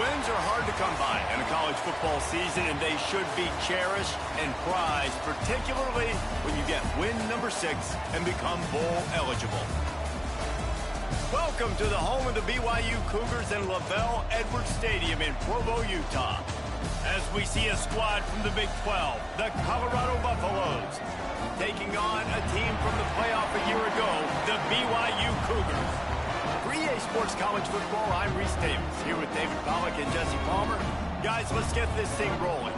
Wins are hard to come by in a college football season, and they should be cherished and prized, particularly when you get win number 6 and become bowl eligible. Welcome to the home of the BYU Cougars in LaVell Edwards Stadium in Provo, Utah. As we see a squad from the Big 12, the Colorado Buffaloes, taking on a team from the playoff a year ago, the BYU Cougars. For EA Sports College Football, I'm Reese Davis, here with David Pollack and Jesse Palmer. Guys, let's get this thing rolling.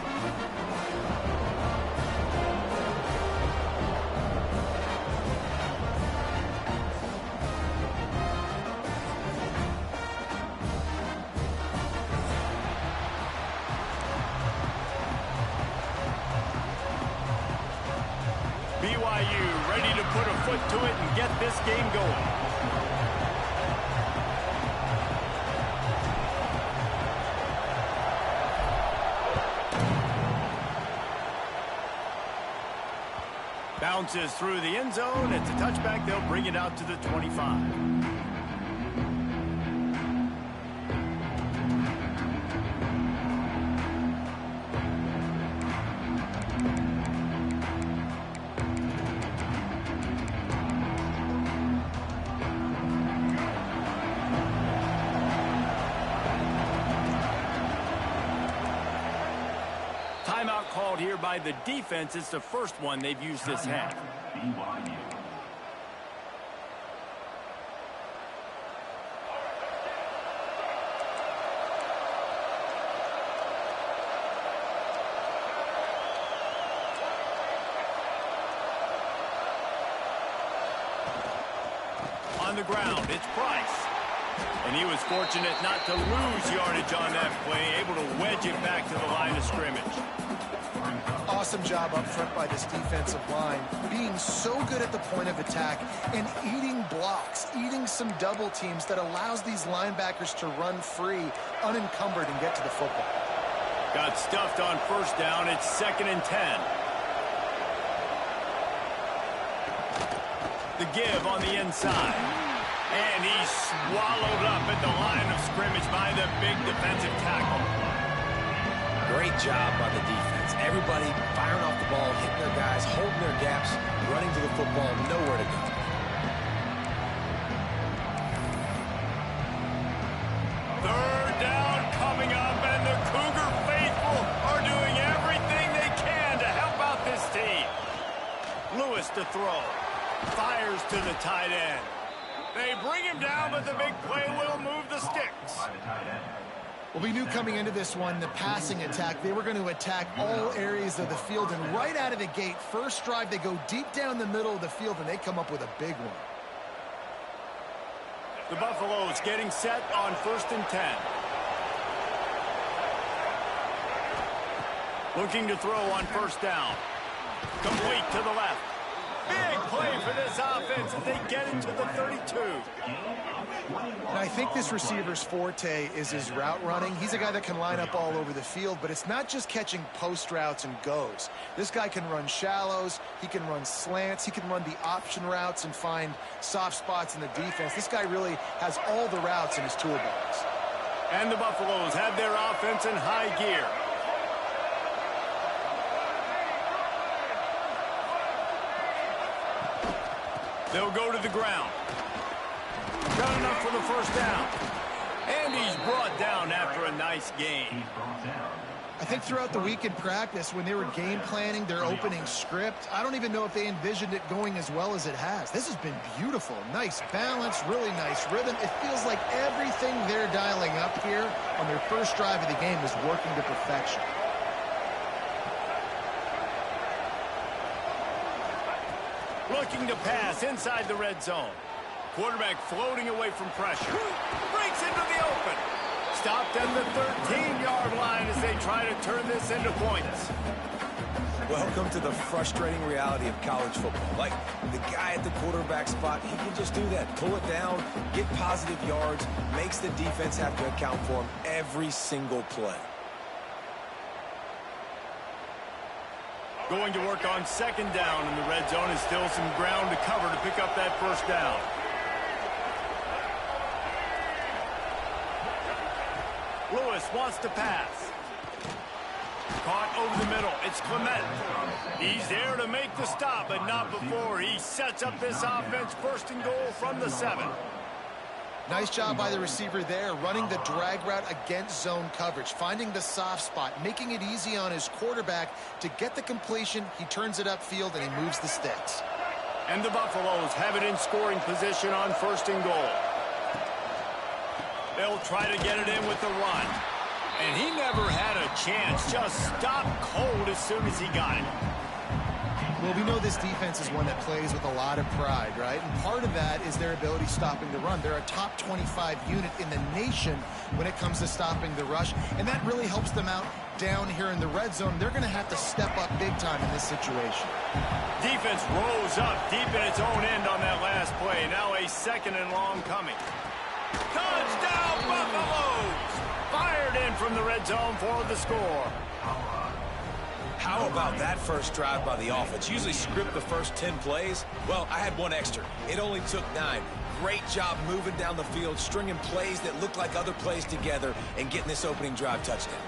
BYU ready to put a foot to it and get this game going. Bounces through the end zone. It's a touchback. They'll bring it out to the 25. Timeout called here by the defense. It's the first one they've used this half. On the ground, it's Price. And he was fortunate not to lose yardage on that play, able to wedge it back to the line of scrimmage. Awesome job up front by this defensive line, being so good at the point of attack and eating blocks, eating some double teams that allows these linebackers to run free, unencumbered, and get to the football. Got stuffed on first down. It's 2nd and 10. The give on the inside. And he's swallowed up at the line of scrimmage by the big defensive tackle. Great job by the defense. Everybody firing off the ball, hitting their guys, holding their gaps, running to the football, nowhere to go. Third down coming up, and the Cougar faithful are doing everything they can to help out this team. Lewis to throw. Fires to the tight end. They bring him down, but the big play will move the sticks. Well, we knew coming into this one, the passing attack, they were going to attack all areas of the field. And right out of the gate, first drive, they go deep down the middle of the field, and they come up with a big one. The Buffaloes getting set on 1st and 10. Looking to throw on first down. Complete to the left. Big play for this offense as they get into the 32. And I think this receiver's forte is his route running. He's a guy that can line up all over the field, but it's not just catching post routes and goes. This guy can run shallows, he can run slants, he can run the option routes and find soft spots in the defense. This guy really has all the routes in his toolbox. And the Buffaloes have their offense in high gear. They'll go to the ground. Got enough for the first down. And he's brought down after a nice gain. I think throughout the week in practice, when they were game planning their opening script, I don't even know if they envisioned it going as well as it has. This has been beautiful. Nice balance, really nice rhythm. It feels like everything they're dialing up here on their first drive of the game is working to perfection. Looking to pass inside the red zone. Quarterback floating away from pressure. Breaks into the open. Stopped at the 13-yard line as they try to turn this into points. Welcome to the frustrating reality of college football. Like, the guy at the quarterback spot, he can just do that. Pull it down, get positive yards, makes the defense have to account for him every single play. Going to work on 2nd down in the red zone. Is still some ground to cover to pick up that first down. Lewis Lewis wants to pass. Caught over the middle. It's Clement. He's there to make the stop, but not before he sets up this offense. First and goal from the 7. Nice job by the receiver there, running the drag route against zone coverage, finding the soft spot, making it easy on his quarterback to get the completion. He turns it upfield, and he moves the sticks. And the Buffaloes have it in scoring position on first and goal. They'll try to get it in with the run. And he never had a chance. Just stopped cold as soon as he got it. Well, we know this defense is one that plays with a lot of pride, right? And part of that is their ability stopping the run. They're a top 25 unit in the nation when it comes to stopping the rush, and that really helps them out down here in the red zone. They're going to have to step up big time in this situation. Defense rose up deep in its own end on that last play. Now a second and long coming. Touchdown, Buffaloes! Fired in from the red zone for the score. How about that first drive by the offense? Usually script the first 10 plays. Well, I had one extra. It only took 9. Great job moving down the field, stringing plays that look like other plays together, and getting this opening drive touchdown.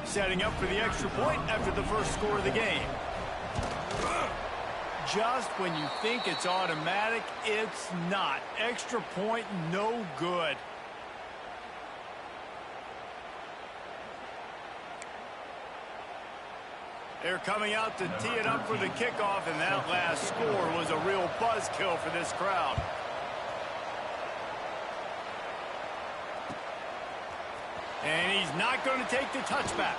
Setting up for the extra point after the first score of the game. Just when you think it's automatic, it's not. Extra point, no good. They're coming out to tee it up for the kickoff, and that last score was a real buzzkill for this crowd. And he's not going to take the touchback.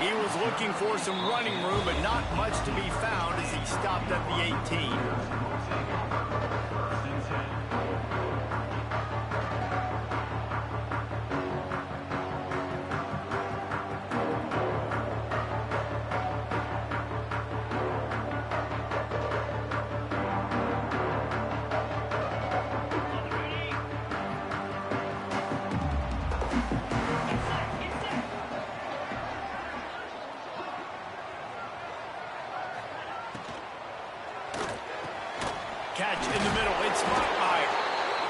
He was looking for some running room, but not much to be found as he stopped at the 18. Catch in the middle. It's Meyer.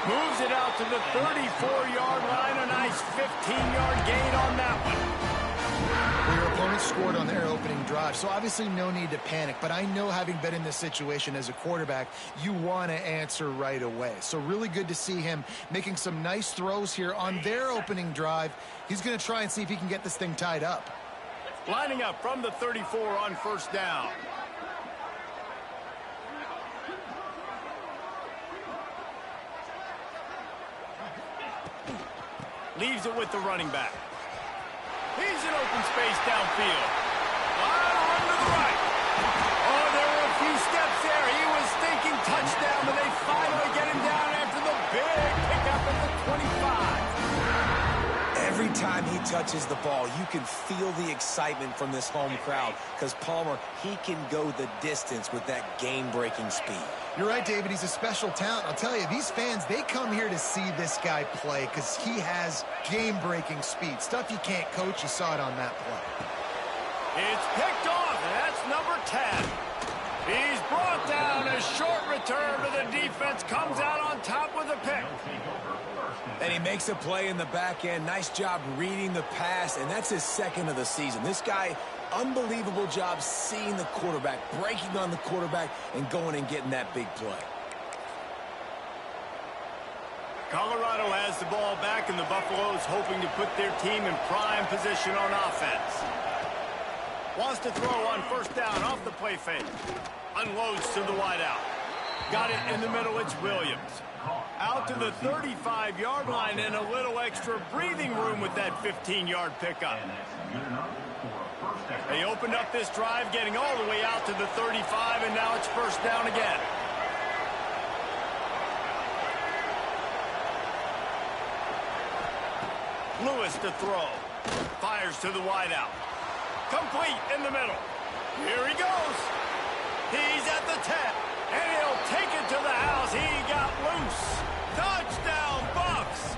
Moves it out to the 34-yard line. A nice 15-yard gain on that one. Well, your opponent scored on their opening drive, so obviously no need to panic. But I know, having been in this situation as a quarterback, you want to answer right away. So really good to see him making some nice throws here on their opening drive. He's going to try and see if he can get this thing tied up. Lining up from the 34 on first down. Leaves it with the running back. He's in open space downfield. Run to the right. Oh, there were a few steps there. He was thinking touchdown, but they finally get him down after the big pickup at the 25. Every time he touches the ball, you can feel the excitement from this home crowd, because Palmer, he can go the distance with that game-breaking speed. You're right, David. He's a special talent. I'll tell you, these fans, they come here to see this guy play because he has game-breaking speed. Stuff you can't coach. You saw it on that play. It's picked off, and that's number 10. He's brought down. A short return to the defense. Comes out on top with a pick. And he makes a play in the back end. Nice job reading the pass, and that's his second of the season. This guy, unbelievable job seeing the quarterback, breaking on the quarterback, and going and getting that big play. Colorado has the ball back, and the Buffaloes hoping to put their team in prime position on offense. Wants to throw on first down off the play fake. Unloads to the wideout. Got it in the middle. It's Williams. Out to the 35-yard line, and a little extra breathing room with that 15-yard pickup. They opened up this drive, getting all the way out to the 35, and now it's first down again. Lewis to throw. Fires to the wideout. Complete in the middle. Here he goes. He's at the 10, and he'll take it to the house. He got loose. Touchdown, Buffs.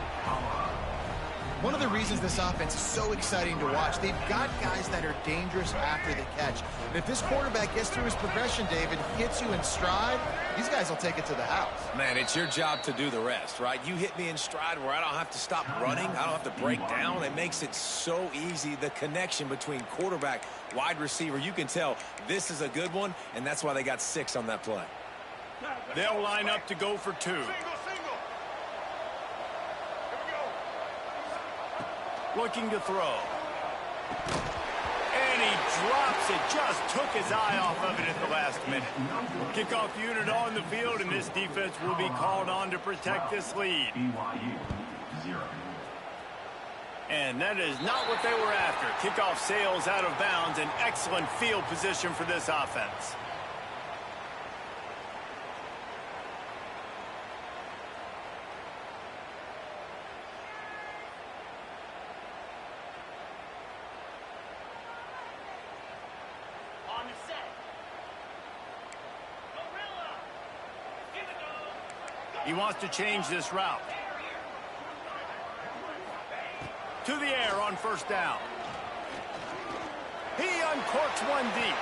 One of the reasons this offense is so exciting to watch, they've got guys that are dangerous after the catch. And if this quarterback gets through his progression, David, hits you in stride, these guys will take it to the house. Man, it's your job to do the rest, right? You hit me in stride where I don't have to stop running. I don't have to break down. It makes it so easy. The connection between quarterback, wide receiver, you can tell this is a good one, and that's why they got 6 on that play. They'll line up to go for 2. Looking to throw. And he drops it. Just took his eye off of it at the last minute. Kickoff unit on the field, and this defense will be called on to protect this lead. And that is not what they were after. Kickoff sails out of bounds. An excellent field position for this offense. He wants to change this route. To the air on first down. He uncorks one deep.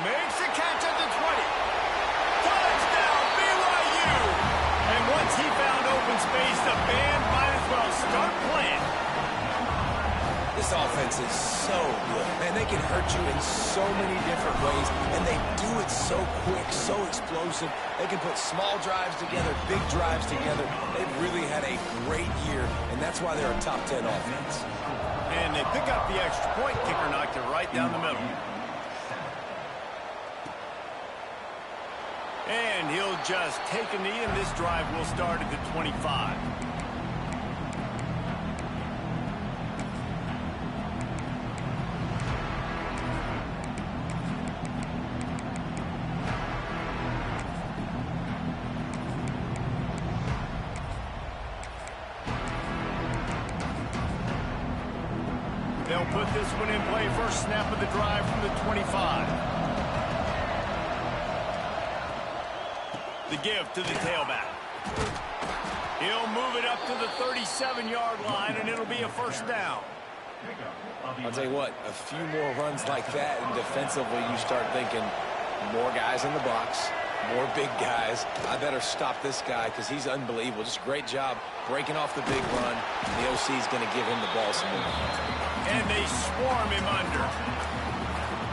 Makes a catch at the 20. Touchdown, BYU! And once he found open space, the band might as well start playing. This offense is so good. Man, they can hurt you in so many different ways, and they do it so quick, so explosive. They can put small drives together, big drives together. They've really had a great year, and that's why they're a top 10 offense. And they pick up the extra point. Kicker knocked it right down the middle. And he'll just take a knee, and this drive will start at the 25. They'll put this one in play. First snap of the drive from the 25. The give to the tailback. He'll move it up to the 37-yard line, and it'll be a first down. I'll tell you what, a few more runs like that, and defensively you start thinking more guys in the box, more big guys. I better stop this guy because he's unbelievable. Just a great job breaking off the big run. The OC is going to give him the ball some more. And they swarm him under.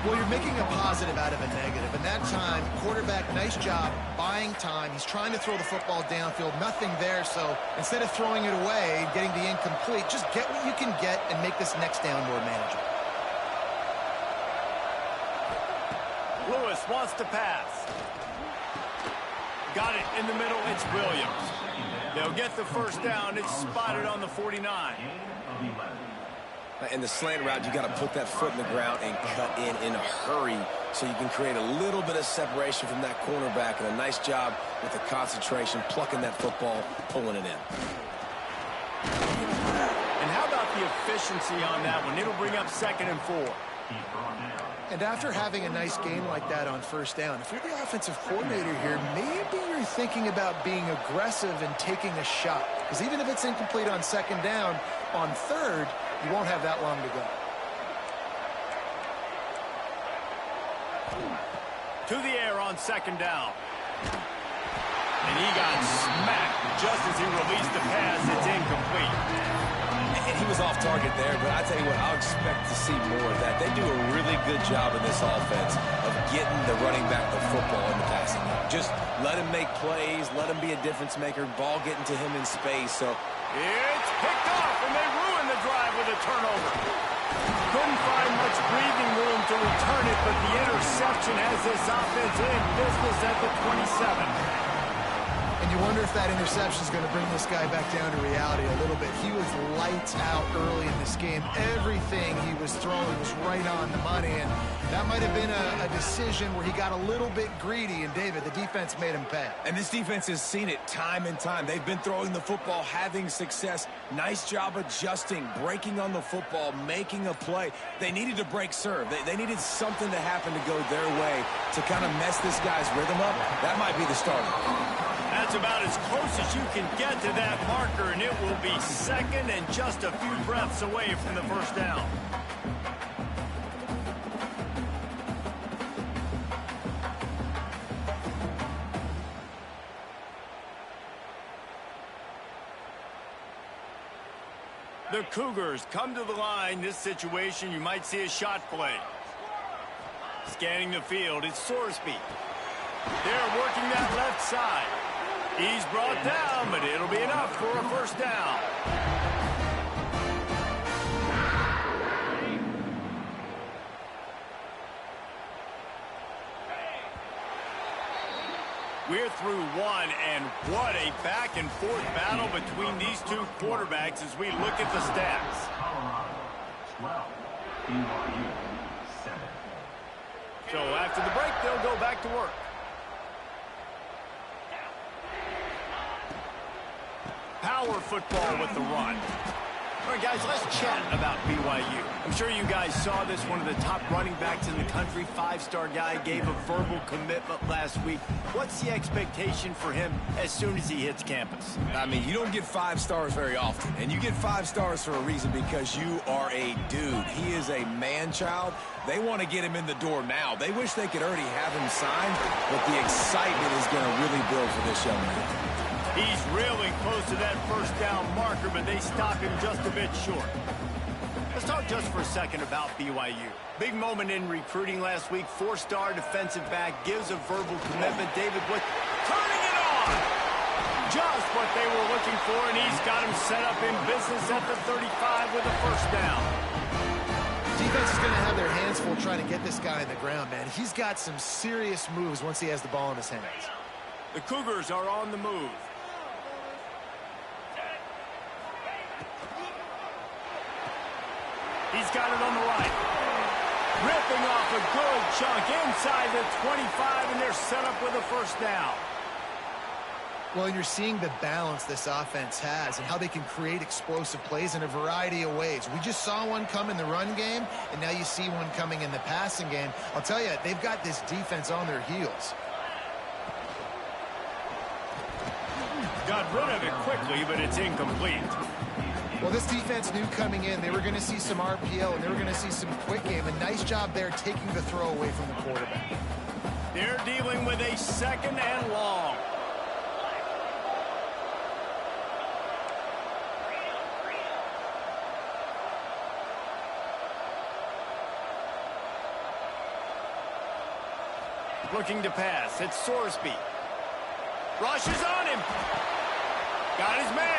Well, you're making a positive out of a negative. And that time, quarterback, nice job buying time. He's trying to throw the football downfield. Nothing there. So instead of throwing it away and getting the incomplete, just get what you can get and make this next down more manageable. Lewis wants to pass. Got it in the middle. It's Williams. They'll get the first down. It's spotted on the 49. In the slant route, you got to put that foot in the ground and cut in a hurry so you can create a little bit of separation from that cornerback, and a nice job with the concentration, plucking that football, pulling it in. And how about the efficiency on that one? It'll bring up 2nd and 4. And after having a nice game like that on first down, if you're the offensive coordinator here, maybe you're thinking about being aggressive and taking a shot. Because even if it's incomplete on 2nd down, on 3rd, you won't have that long to go. To the air on 2nd down. And he got smacked just as he released the pass. It's incomplete. And he was off target there, but I tell you what, I'll expect to see more of that. They do a really good job in this offense of getting the running back the football in the passing game. Just let him make plays, let him be a difference maker, ball getting to him in space. So it's picked off, and they ruin the drive with a turnover. Couldn't find much breathing room to return it, but the interception has this offense in business at the 27. And you wonder if that interception is going to bring this guy back down to reality a little bit. He was lights out early in this game. Everything he was throwing was right on the money, and that might have been a decision where he got a little bit greedy, and David, the defense made him pay. And this defense has seen it time and time. They've been throwing the football, having success. Nice job adjusting, breaking on the football, making a play. They needed to break serve. They needed something to happen to go their way to kind of mess this guy's rhythm up. That might be the starter. That's about as close as you can get to that marker, and it will be second and just a few breaths away from the first down. The Cougars come to the line. This situation, you might see a shot play. Scanning the field, it's Sorsby. They're working that left side. He's brought down, but it'll be enough for a first down. We're through one, and what a back-and-forth battle between these two quarterbacks as we look at the stats. So after the break, they'll go back to work. Power football with the run. All right, guys, let's chat about BYU. I'm sure you guys saw this. One of the top running backs in the country, five-star guy, gave a verbal commitment last week. What's the expectation for him as soon as he hits campus? I mean, you don't get 5 stars very often, and you get 5 stars for a reason, because you are a dude. He is a man-child. They want to get him in the door now. They wish they could already have him signed, but the excitement is going to really build for this young man. He's really close to that first down marker, but they stop him just a bit short. Let's talk just for a second about BYU. Big moment in recruiting last week. 4-star defensive back gives a verbal commitment. David Wood turning it on. Just what they were looking for, and he's got him set up in business at the 35 with a first down. Defense is going to have their hands full trying to get this guy on the ground, man. He's got some serious moves once he has the ball in his hands. The Cougars are on the move. He's got it on the right. Ripping off a good chunk inside the 25, and they're set up with a first down. Well, and you're seeing the balance this offense has and how they can create explosive plays in a variety of ways. We just saw one come in the run game, and now you see one coming in the passing game. I'll tell you, they've got this defense on their heels. Got rid of it quickly, but it's incomplete. Well, this defense knew coming in they were going to see some RPO and they were going to see some quick game. A nice job there taking the throw away from the quarterback. They're dealing with a second and long. Looking to pass. It's Sorsby. Rushes on him. Got his man.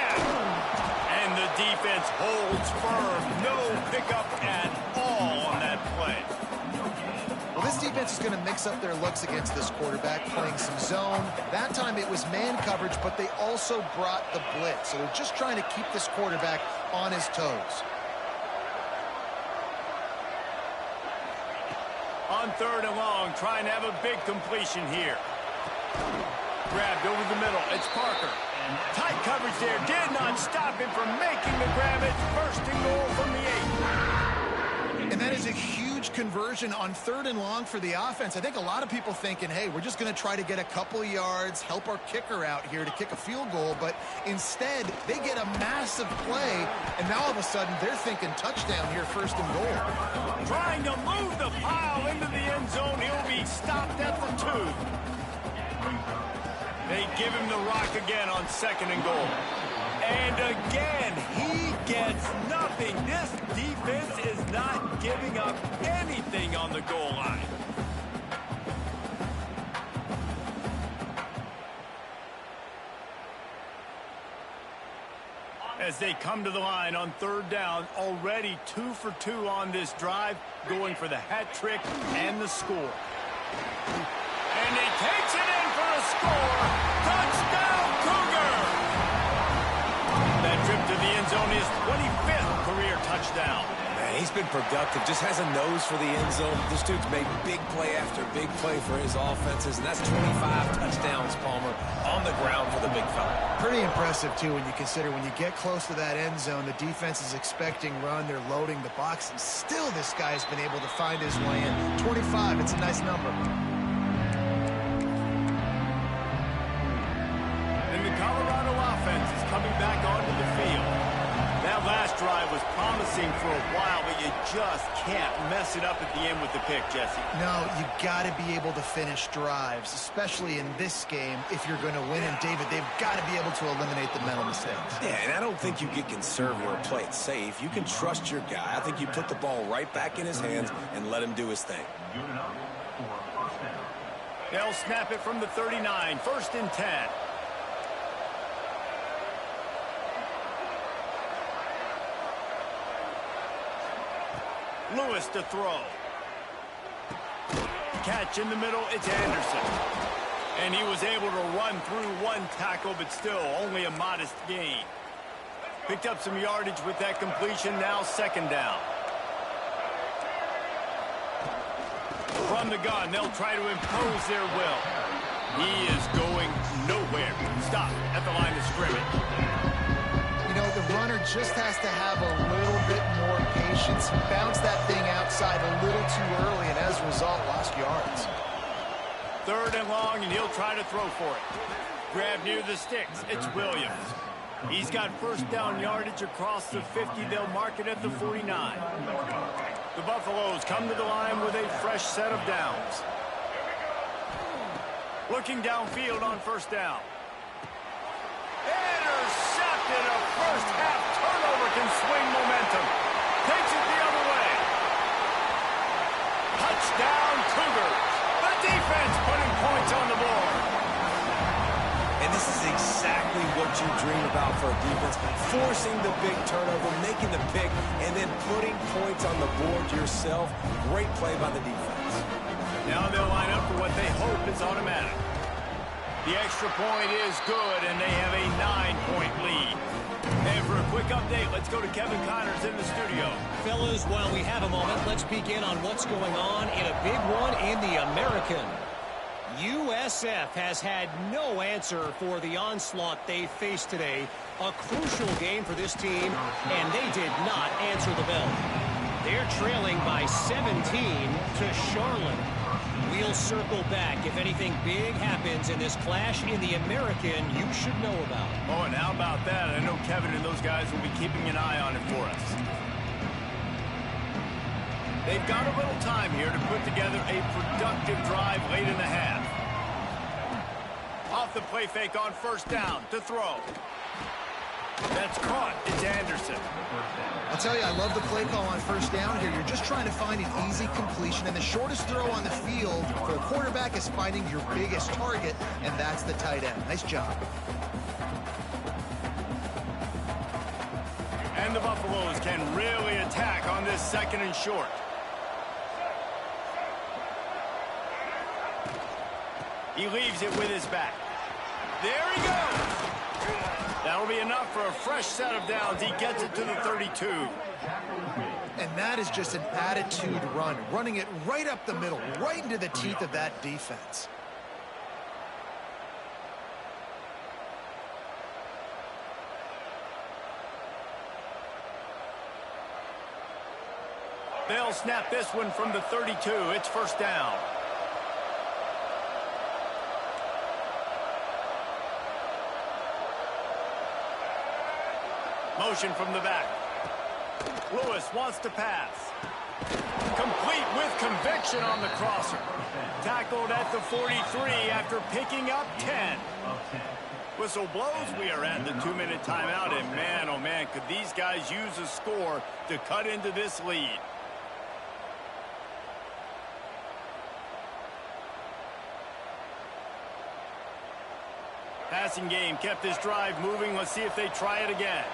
And the defense holds firm. No pickup at all on that play. Well, this defense is going to mix up their looks against this quarterback, playing some zone. That time it was man coverage, but they also brought the blitz. So they're just trying to keep this quarterback on his toes. On 3rd and long, trying to have a big completion here. Grabbed over the middle. It's Parker. Tight coverage there. Did not stop him from making the grab. It's 1st and goal from the 8. And that is a huge conversion on 3rd and long for the offense. I think a lot of people thinking, hey, we're just going to try to get a couple of yards, help our kicker out here to kick a field goal. But instead, they get a massive play, and now all of a sudden they're thinking touchdown here, 1st and goal. Trying to move the pile into the end zone. He'll be stopped at the 2. They give him the rock again on 2nd and goal. And again, he gets nothing. This defense is not giving up anything on the goal line. As they come to the line on 3rd down, already 2 for 2 on this drive, going for the hat trick and the score. And he takes it in for a score. Touchdown, Cougar! That trip to the end zone is 25th career touchdown. Man, he's been productive, just has a nose for the end zone. This dude's made big play after big play for his offenses, and that's 25 touchdowns, Palmer, on the ground for the big fella. Pretty impressive, too, when you consider when you get close to that end zone, the defense is expecting run, they're loading the box, and still this guy's been able to find his way in. 25, it's a nice number. was promising for a while, but you just can't mess it up at the end with the pick, Jesse. No, you got to be able to finish drives, especially in this game if you're going to win. And, David, they've got to be able to eliminate the mental mistakes. Yeah, and I don't think you get conservative or play it safe. You can trust your guy. I think you put the ball right back in his hands and let him do his thing. They'll snap it from the 39, 1st and 10. Lewis to throw. Catch in the middle, it's Anderson. And he was able to run through one tackle, but still only a modest gain. Picked up some yardage with that completion, now 2nd down. From the gun, they'll try to impose their will. He is going nowhere. Stop at the line of scrimmage. You know, the runner just has to have a little bit more patience. Bounce that thing outside a little too early, and as a result, lost yards. 3rd and long, and he'll try to throw for it. Grab near the sticks. It's Williams. He's got 1st down yardage across the 50. They'll mark it at the 49. The Buffaloes come to the line with a fresh set of downs. Looking downfield on 1st down. Intercepted. A first-half turnover can swing momentum. Takes it the other way. Touchdown, Cougars. The defense putting points on the board. And this is exactly what you dream about for a defense. Forcing the big turnover, making the pick, and then putting points on the board yourself. Great play by the defense. Now they'll line up for what they hope is automatic. The extra point is good, and they have a 9-point lead. And for a quick update, let's go to Kevin Connors in the studio. Fellas, while we have a moment, let's begin on what's going on in a big one in the American. USF has had no answer for the onslaught they faced today. A crucial game for this team, and they did not answer the bell. They're trailing by 17 to Charlotte. We'll circle back if anything big happens in this clash in the American you should know about. Oh, and how about that? I know Kevin and those guys will be keeping an eye on it for us. They've got a little time here to put together a productive drive late in the half. Off the play fake on 1st down to throw. That's caught. It's Anderson. I'll tell you, I love the play call on 1st down here. You're just trying to find an easy completion, and the shortest throw on the field for a quarterback is finding your biggest target, and that's the tight end. Nice job. And the Buffaloes can really attack on this 2nd and short. He leaves it with his back. There he goes. That'll be enough for a fresh set of downs. He gets it to the 32. And that is just an attitude run, running it right up the middle, right into the teeth of that defense. They'll snap this one from the 32. It's 1st down. Motion from the back. Lewis wants to pass. Complete with conviction on the crosser. Tackled at the 43 after picking up 10. Whistle blows. We are at the 2-minute timeout, and man, oh man, could these guys use a score to cut into this lead. Passing game kept this drive moving. Let's see if they try it again.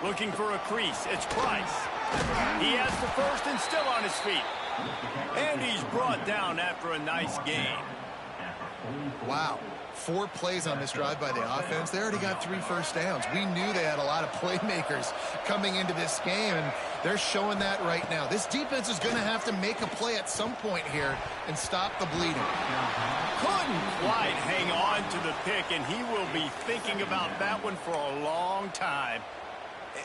Looking for a crease. It's Price. He has the 1st and still on his feet. And he's brought down after a nice gain. Wow. 4 plays on this drive by the offense. They already got 3 first downs. We knew they had a lot of playmakers coming into this game, and they're showing that right now. This defense is going to have to make a play at some point here and stop the bleeding. Couldn't quite hang on to the pick, and he will be thinking about that one for a long time.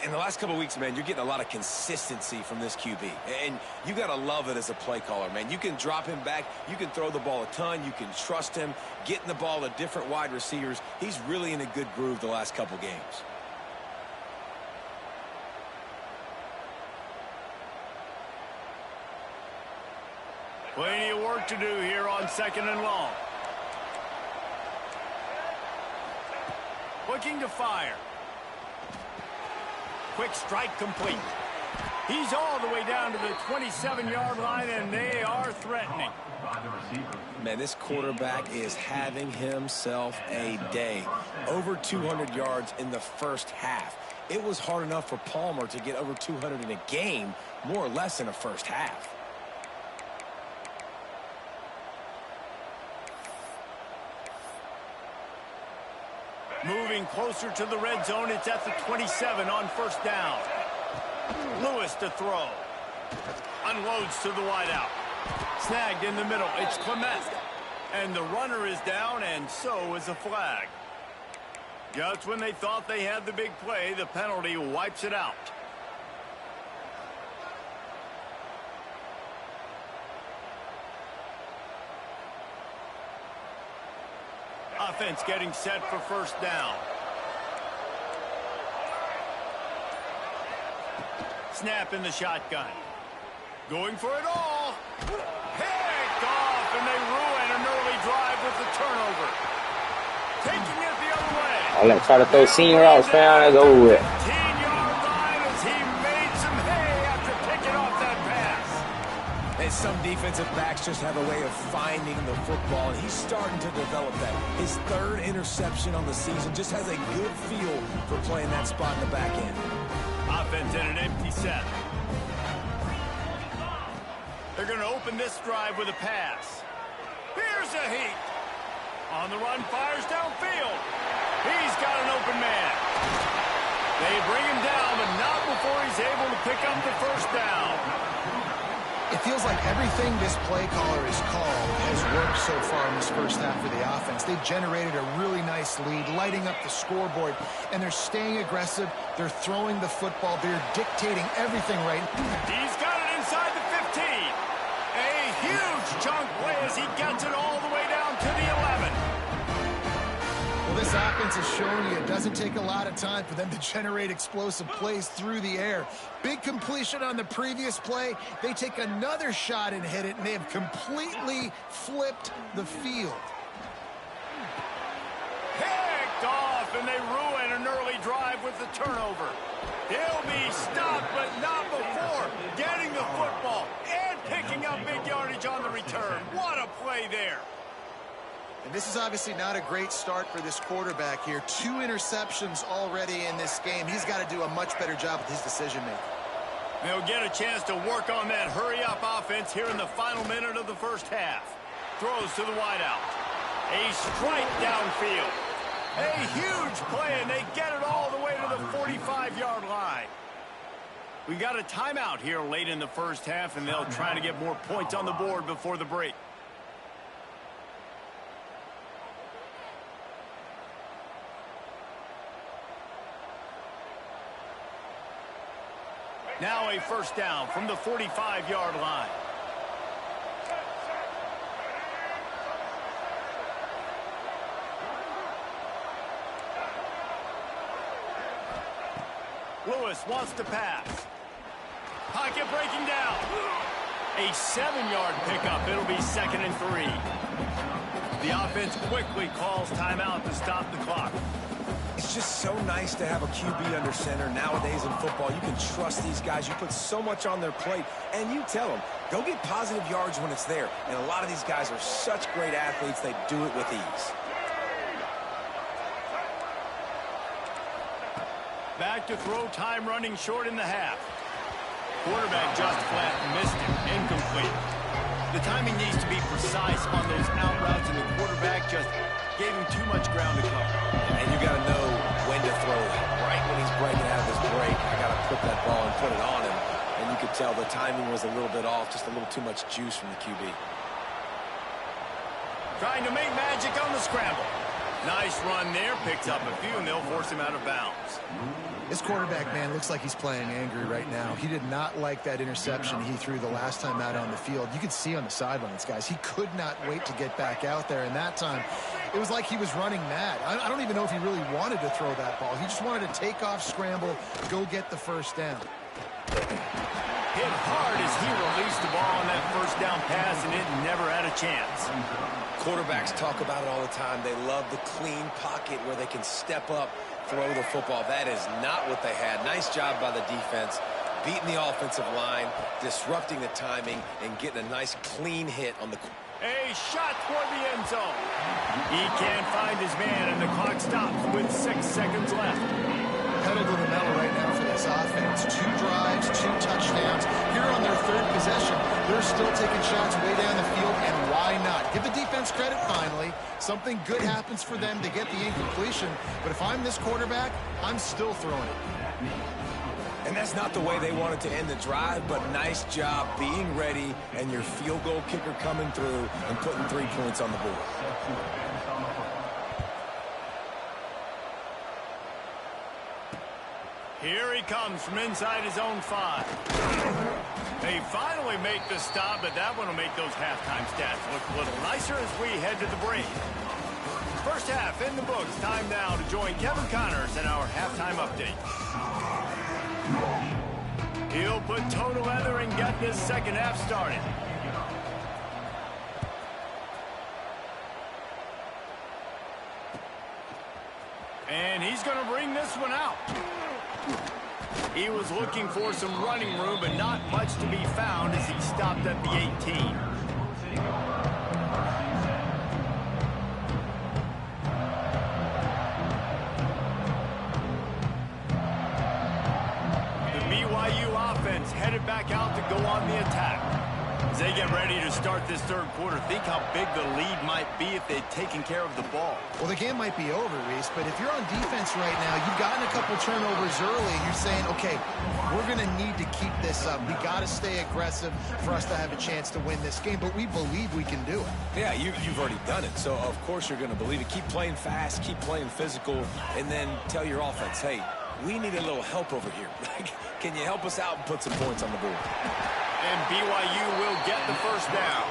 In the last couple of weeks, man, you're getting a lot of consistency from this QB. And you got to love it as a play caller, man. You can drop him back. You can throw the ball a ton. You can trust him. Getting the ball to different wide receivers. He's really in a good groove the last couple games. Plenty of work to do here on 2nd and long. Looking to fire. Quick strike complete. He's all the way down to the 27-yard line, and they are threatening. Man, this quarterback is having himself a day. Over 200 yards in the first half. It was hard enough for Palmer to get over 200 in a game, more or less in a first half. Moving closer to the red zone, it's at the 27 on 1st down. Lewis to throw. Unloads to the wideout. Snagged in the middle. It's Clement. And the runner is down, and so is a flag. Just when they thought they had the big play, the penalty wipes it out. Offense getting set for 1st down. Snap in the shotgun. Going for it all. Picked off, and they ruin an early drive with the turnover. Taking it the other way. I'll let try to throw senior routes, fam. That's over with. 10-yard line as he made some hay after picking off that pass. And some defensive backs just have a way of finding the football, and he's starting to develop that. His 3rd interception on the season, just has a good feel for playing that spot in the back end. Offense in an empty set. They're going to open this drive with a pass. Here's a heat. On the run, fires downfield. He's got an open man. They bring him down, but not before he's able to pick up the 1st down. It feels like everything this play caller has called has worked so far in this first half of the offense. They've generated a really nice lead, lighting up the scoreboard, and they're staying aggressive. They're throwing the football. They're dictating everything right. He's got it inside the 15. A huge chunk play as he gets it all the way down to the 11. Well, this offense has shown you it doesn't take a lot of time for them to generate explosive plays through the air. Big completion on the previous play. They take another shot and hit it, and they have completely flipped the field. Picked off, and they ruin an early drive with the turnover. He'll be stopped, but not before getting the football and picking up big yardage on the return. What a play there. And this is obviously not a great start for this quarterback here. 2 interceptions already in this game. He's got to do a much better job with his decision-making. They'll get a chance to work on that hurry-up offense here in the final minute of the first half. Throws to the wideout. A strike downfield. A huge play, and they get it all the way to the 45-yard line. We got a timeout here late in the first half, and they'll try to get more points on the board before the break. Now a 1st down from the 45-yard line. Lewis wants to pass. Pocket breaking down. A 7-yard pickup. It'll be 2nd and 3. The offense quickly calls timeout to stop the clock. It's just so nice to have a QB under center. Nowadays in football, you can trust these guys. You put so much on their plate, and you tell them, go get positive yards when it's there. And a lot of these guys are such great athletes, they do it with ease. Back to throw, time running short in the half. Quarterback just flat missed it. Incomplete. The timing needs to be precise on those out routes, and the quarterback just gave him too much ground to cover. And you got to know when to throw it. Right when he's breaking out of his break, I got to put that ball and put it on him. And you could tell the timing was a little bit off, just a little too much juice from the QB. Trying to make magic on the scramble. Nice run there. Picks up a few, and they'll force him out of bounds. This quarterback, man, looks like he's playing angry right now. He did not like that interception he threw the last time out on the field. You could see on the sidelines, guys, he could not wait to get back out there. And that time, it was like he was running mad. I don't even know if he really wanted to throw that ball. He just wanted to take off, scramble, go get the 1st down. Hit hard as he released the ball on that first down pass, and it never had a chance. Quarterbacks talk about it all the time. They love the clean pocket where they can step up, throw the football. That is not what they had. Nice job by the defense, beating the offensive line, disrupting the timing, and getting a nice clean hit on the A shot toward the end zone. He can't find his man, and the clock stops with 6 seconds left. Pedal to the metal right now for this offense. 2 drives, 2 touchdowns. Here on their 3rd possession, they're still taking shots way down the field, and why not? Give the defense credit finally. Something good happens for them. They get the incompletion, but if I'm this quarterback, I'm still throwing it. And that's not the way they wanted to end the drive, but nice job being ready and your field goal kicker coming through and putting 3 points on the board. Here he comes from inside his own 5. They finally make the stop, but that one will make those halftime stats look a little nicer as we head to the break. First half in the books. Time now to join Kevin Connors in our halftime update. He'll put toe to leather and get this second half started. And he's going to bring this one out. He was looking for some running room, but not much to be found as he stopped at the 18. The BYU offense headed back out to go on the attack. As they get ready to start this 3rd quarter, think how big the lead might be if they'd taken care of the ball. Well, the game might be over, Reese, but if you're on defense right now, you've gotten a couple turnovers early, and you're saying, okay, we're going to need to keep this up. We got to stay aggressive for us to have a chance to win this game, but we believe we can do it. Yeah, you've already done it, so of course you're going to believe it. Keep playing fast, keep playing physical, and then tell your offense, hey, we need a little help over here. Can you help us out and put some points on the board? And BYU will get the first down.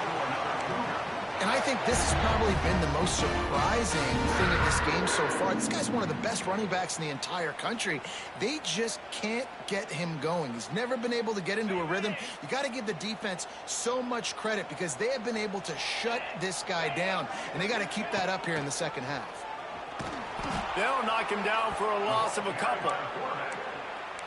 And I think this has probably been the most surprising thing in this game so far. This guy's one of the best running backs in the entire country. They just can't get him going. He's never been able to get into a rhythm. You got to give the defense so much credit because they have been able to shut this guy down. And they got to keep that up here in the second half. They'll knock him down for a loss of a couple.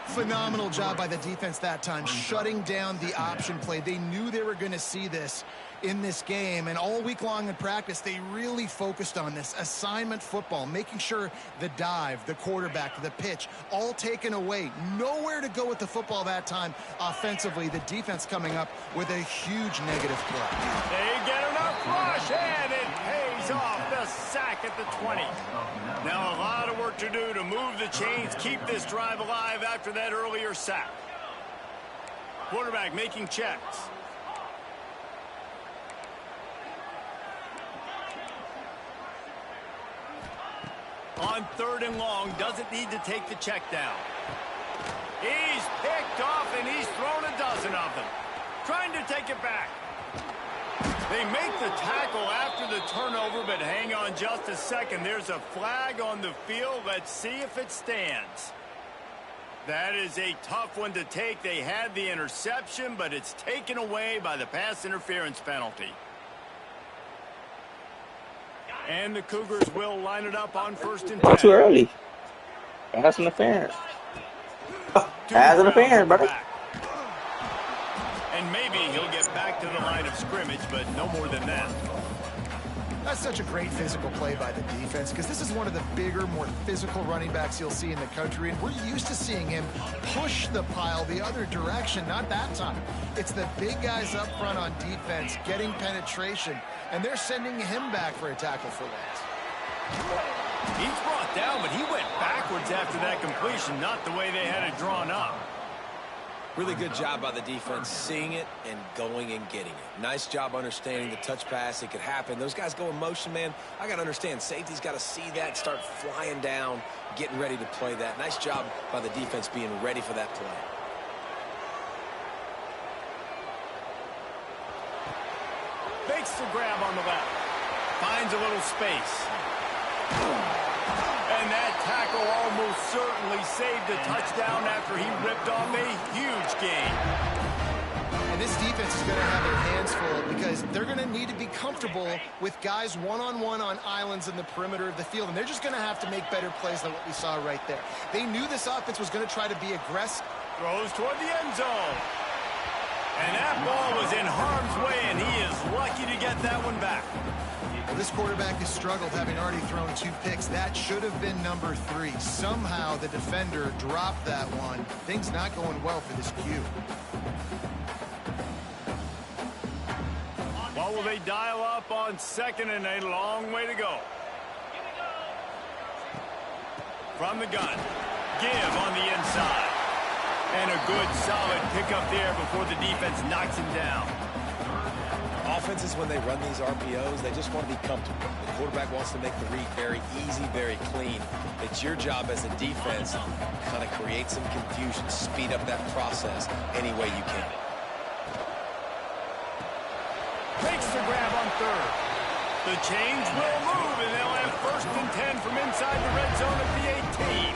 Phenomenal job by the defense that time, shutting down the option play. They knew they were going to see this in this game, and all week long in practice, they really focused on this assignment football, making sure the dive, the quarterback, the pitch, all taken away. Nowhere to go with the football that time offensively. The defense coming up with a huge negative play. They get enough rush, and it pays off. The sack at the 20. Now a lot of work to do to move the chains, keep this drive alive after that earlier sack. Quarterback making checks. On 3rd and long, doesn't need to take the check down. He's picked off, and he's thrown a dozen of them. Trying to take it back. They make the tackle after the turnover, but hang on just a second. There's a flag on the field. Let's see if it stands. That is a tough one to take. They had the interception, but it's taken away by the pass interference penalty. And the Cougars will line it up on 1st and 10. Not too early. Pass interference. Pass interference, brother. And maybe he'll get back to the line of scrimmage, but no more than that. That's such a great physical play by the defense because this is one of the bigger, more physical running backs you'll see in the country, and we're used to seeing him push the pile the other direction. Not that time. It's the big guys up front on defense getting penetration, and they're sending him back for a tackle for loss. He's brought down, but he went backwards after that completion, not the way they had it drawn up. Really good job by the defense, seeing it and going and getting it. Nice job understanding the touch pass. It could happen. Those guys go in motion, man. I got to understand. Safety's got to see that, start flying down, getting ready to play that. Nice job by the defense being ready for that play. Fakes the grab on the left. Finds a little space. And that tackle almost certainly saved a touchdown after he ripped off a huge gain. And this defense is going to have their hands full because they're going to need to be comfortable with guys one-on-one on islands in the perimeter of the field. And they're just going to have to make better plays than what we saw right there. They knew this offense was going to try to be aggressive. Throws toward the end zone. And that ball was in harm's way, and he is lucky to get that one back. Well, this quarterback has struggled, having already thrown 2 picks. That should have been number 3. Somehow the defender dropped that one. Things not going well for this Q. What will they dial up on 2nd and a long way to go? From the gun. Give on the inside. And a good, solid pickup there before the defense knocks him down. Offenses, when they run these RPOs, they just want to be comfortable. The quarterback wants to make the read very easy, very clean. It's your job as a defense to kind of create some confusion, speed up that process any way you can. Makes the grab on 3rd. The change will move, and they'll have 1st and 10 from inside the red zone at the 18.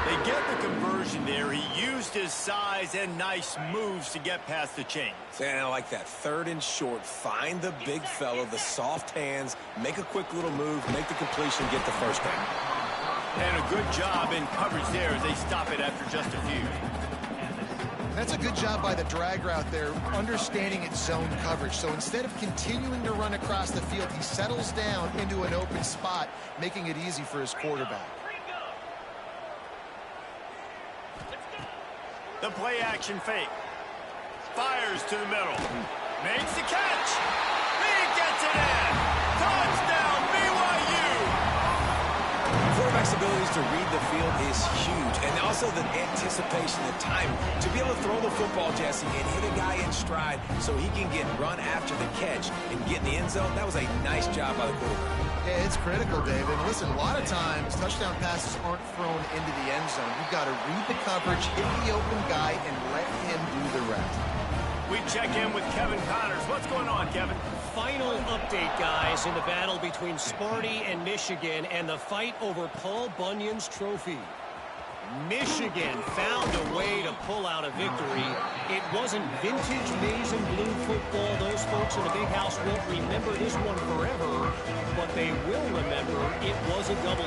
They get the conversion there. He used his size and nice moves to get past the chains. And I like that. 3rd and short. Find the big fellow, the soft hands, make a quick little move, make the completion, get the 1st down. And a good job in coverage there as they stop it after just a few. That's a good job by the drag route there, understanding its zone coverage. So instead of continuing to run across the field, he settles down into an open spot, making it easy for his quarterback. The play action fake. Fires to the middle. Makes the catch. He gets it in. Touchdown, BYU. Quarterback's abilities to read the field is huge. And also the anticipation, the time to be able to throw the football, Jesse, and hit a guy in stride so he can get run after the catch and get in the end zone. That was a nice job by the quarterback. Yeah, it's critical, David. Listen, a lot of times touchdown passes aren't thrown into the end zone. You've got to read the coverage, hit the open guy, and let him do the rest. We check in with Kevin Connors. What's going on, Kevin? Final update, guys, in the battle between Sparty and Michigan and the fight over Paul Bunyan's trophy. Michigan found a way to pull out a victory. It wasn't vintage maize and blue football. Those folks in the big house won't remember this one forever, but they will remember it was a W.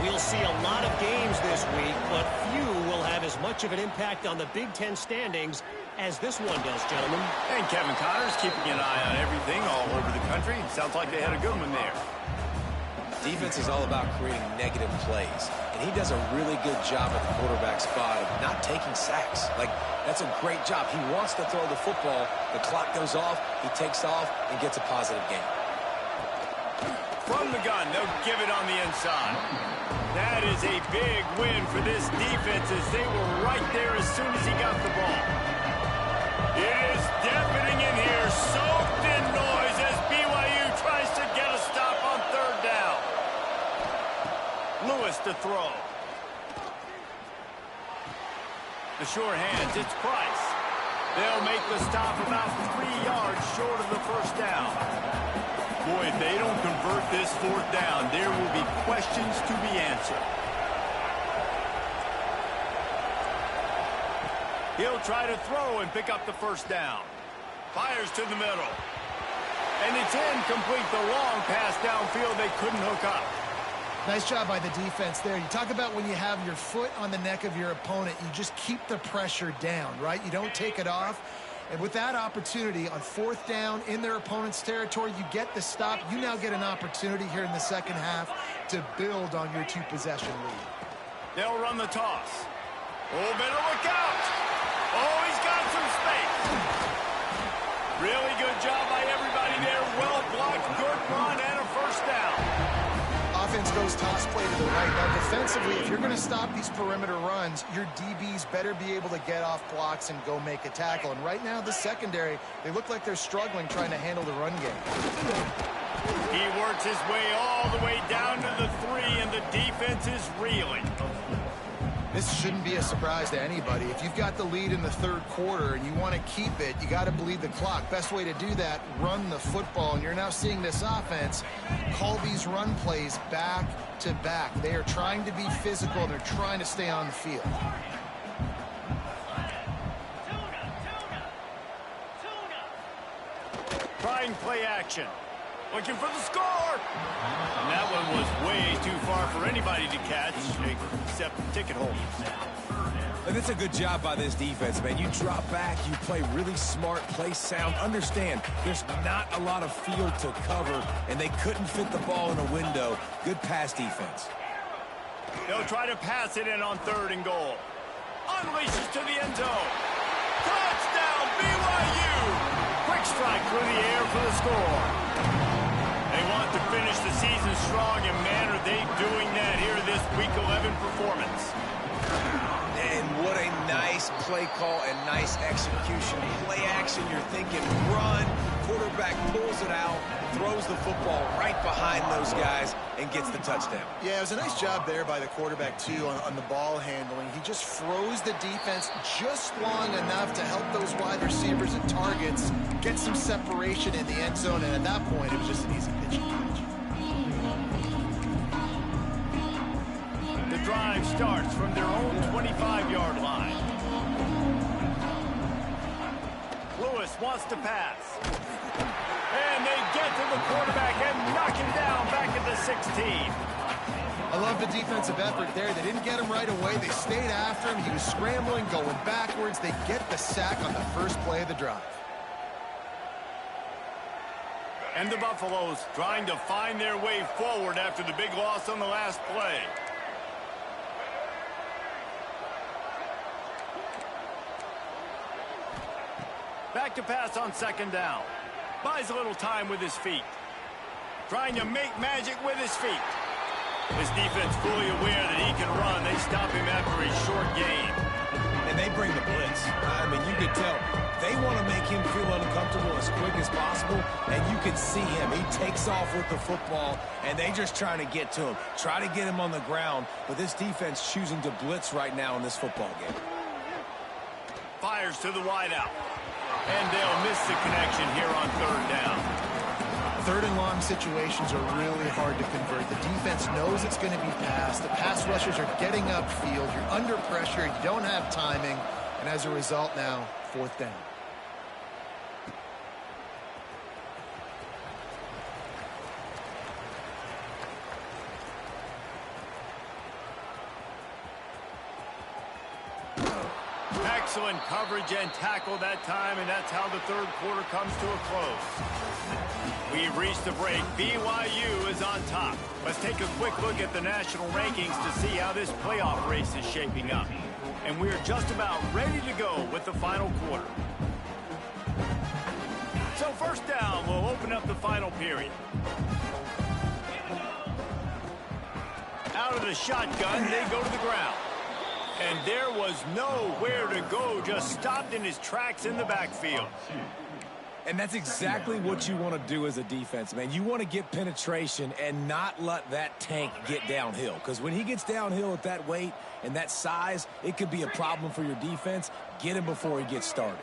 We'll see a lot of games this week, but few will have as much of an impact on the Big Ten standings as this one does, gentlemen. And Kevin Connors keeping an eye on everything all over the country. Sounds like they had a good one there. Defense is all about creating negative plays, and he does a really good job at the quarterback spot of not taking sacks. Like, that's a great job. He wants to throw the football. The clock goes off, he takes off, and gets a positive gain. From the gun, they'll give it on the inside. That is a big win for this defense as they were right there as soon as he got the ball. It is deafening in here, soaked in noise as BYU tries to get a stop on 3rd down. Lewis to throw. The sure hands, it's Price. They'll make the stop about 3 yards short of the 1st down. Boy, if they don't convert this 4th down, there will be questions to be answered. He'll try to throw and pick up the 1st down. Fires to the middle. And it's incomplete. The long pass downfield they couldn't hook up. Nice job by the defense there. You talk about when you have your foot on the neck of your opponent, you just keep the pressure down, right? You don't take it off. And with that opportunity on 4th down in their opponent's territory, you get the stop. You now get an opportunity here in the 2nd half to build on your 2-possession lead. They'll run the toss. Oh, better look out. Oh, he's got some space. Really good job by everybody there. Well blocked, good run, and a 1st down. Offense goes toss play to the right. Now, defensively, if you're going to stop these perimeter runs, your DBs better be able to get off blocks and go make a tackle. And right now, the secondary, they look like they're struggling trying to handle the run game. He works his way all the way down to the 3, and the defense is reeling. This shouldn't be a surprise to anybody. If you've got the lead in the 3rd quarter and you want to keep it, you got to bleed the clock. Best way to do that, run the football. And you're now seeing this offense call these run plays back to back. They are trying to be physical, and they're trying to stay on the field. Trying play action. Looking for the score. And that one was way too far for anybody to catch, except ticket holders. And it's a good job by this defense, man. You drop back, you play really smart, play sound. Understand, there's not a lot of field to cover, and they couldn't fit the ball in a window. Good pass defense. They'll try to pass it in on 3rd and goal. Unleashes to the end zone. Touchdown, BYU! Quick strike through the air for the score. They want to finish the season strong, and man, are they doing that here in this Week 11 performance. And what a nice play call and nice execution. Play action, you're thinking run. Quarterback pulls it out, throws the football right behind those guys, and gets the touchdown. Yeah, it was a nice job there by the quarterback, too, on the ball handling. He just froze the defense just long enough to help those wide receivers and targets get some separation in the end zone, and at that point, it was just an easy pitch and catch. The drive starts from their own 25-yard line. Lewis wants to pass. And they get to the quarterback and knock him down back at the 16. I love the defensive effort there. They didn't get him right away. They stayed after him. He was scrambling, going backwards. They get the sack on the first play of the drive. And the Buffaloes trying to find their way forward after the big loss on the last play. Back to pass on 2nd down. Buys a little time with his feet. Trying to make magic with his feet. His defense fully aware that he can run. They stop him after a short gain. And they bring the blitz. I mean, you could tell they want to make him feel uncomfortable as quick as possible, and you can see him. He takes off with the football, and they just trying to get to him, try to get him on the ground, but this defense choosing to blitz right now in this football game. Fires to the wideout. And they'll miss the connection here on 3rd down. 3rd and long situations are really hard to convert. The defense knows it's going to be passed. The pass rushers are getting upfield. You're under pressure. You don't have timing. And as a result now, 4th down. Excellent coverage and tackle that time, and that's how the 3rd quarter comes to a close. We've reached the break. BYU is on top. Let's take a quick look at the national rankings to see how this playoff race is shaping up. And we're just about ready to go with the final quarter. So 1st down, we'll open up the final period. Out of the shotgun, they go to the ground. And there was nowhere to go, just stopped in his tracks in the backfield. And that's exactly what you want to do as a defense, man. You want to get penetration and not let that tank get downhill. Because when he gets downhill at that weight and that size, it could be a problem for your defense. Get him before he gets started.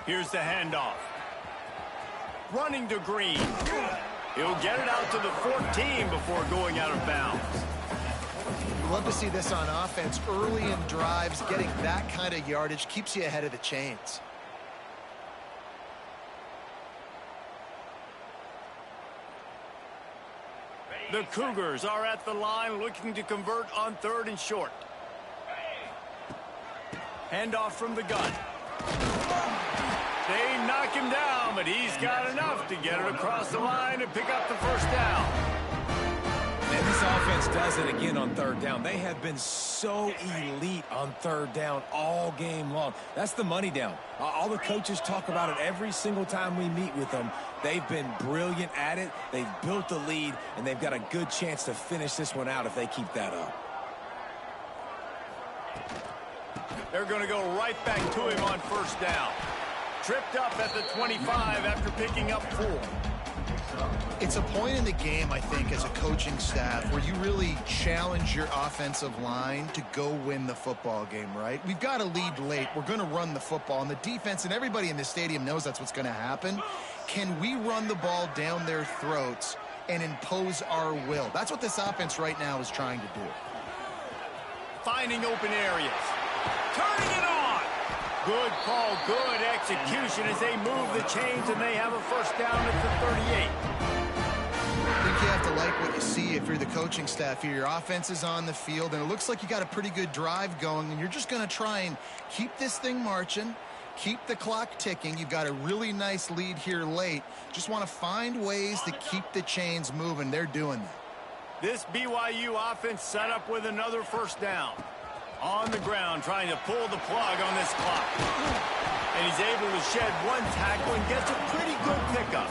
Here's the handoff. Running to Green. He'll get it out to the 14 before going out of bounds. We love to see this on offense. Early in drives, getting that kind of yardage keeps you ahead of the chains. The Cougars are at the line looking to convert on 3rd and short. Handoff from the gun. They knock him down, but he's got enough to get it across the line and pick up the 1st down. And this offense does it again on 3rd down. They have been so elite on 3rd down all game long. That's the money down. All the coaches talk about it every single time we meet with them. They've been brilliant at it. They've built the lead, and they've got a good chance to finish this one out if they keep that up. They're going to go right back to him on 1st down. Tripped up at the 25 after picking up 4. It's a point in the game, I think, as a coaching staff where you really challenge your offensive line to go win the football game, right? We've got to lead late. We're going to run the football, and the defense and everybody in the stadium knows that's what's going to happen. Can we run the ball down their throats and impose our will. That's what this offense right now is trying to do. Finding open areas. Turning it on. Good call, good execution as they move the chains, and they have a first down at the 38. I think you have to like what you see if you're the coaching staff here. Your offense is on the field, and it looks like you got a pretty good drive going, and you're just going to try and keep this thing marching, keep the clock ticking. You've got a really nice lead here late. Just want to find ways to keep the chains moving. They're doing that. This BYU offense set up with another first down. On the ground, trying to pull the plug on this clock. And he's able to shed one tackle and gets a pretty good pickup.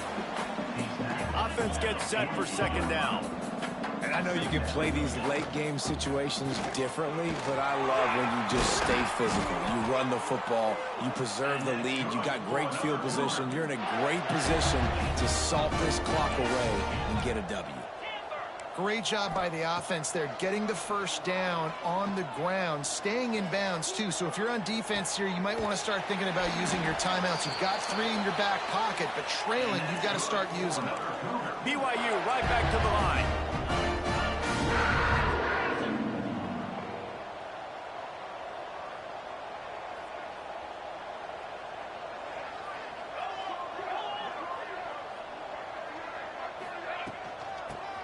Offense gets set for second down. And I know you can play these late game situations differently, but I love when you just stay physical. You run the football, you preserve the lead, you got great field position, you're in a great position to salt this clock away and get a W. Great job by the offense there, getting the first down on the ground, staying in bounds too. So if you're on defense here, you might want to start thinking about using your timeouts. You've got 3 in your back pocket, but trailing, you've got to start using them. BYU right back to the line.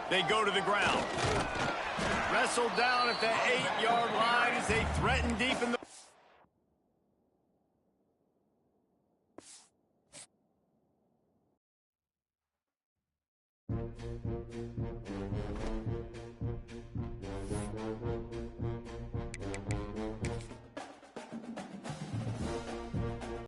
They go to the ground. Wrestled down at the 8-yard line as they threaten deep in the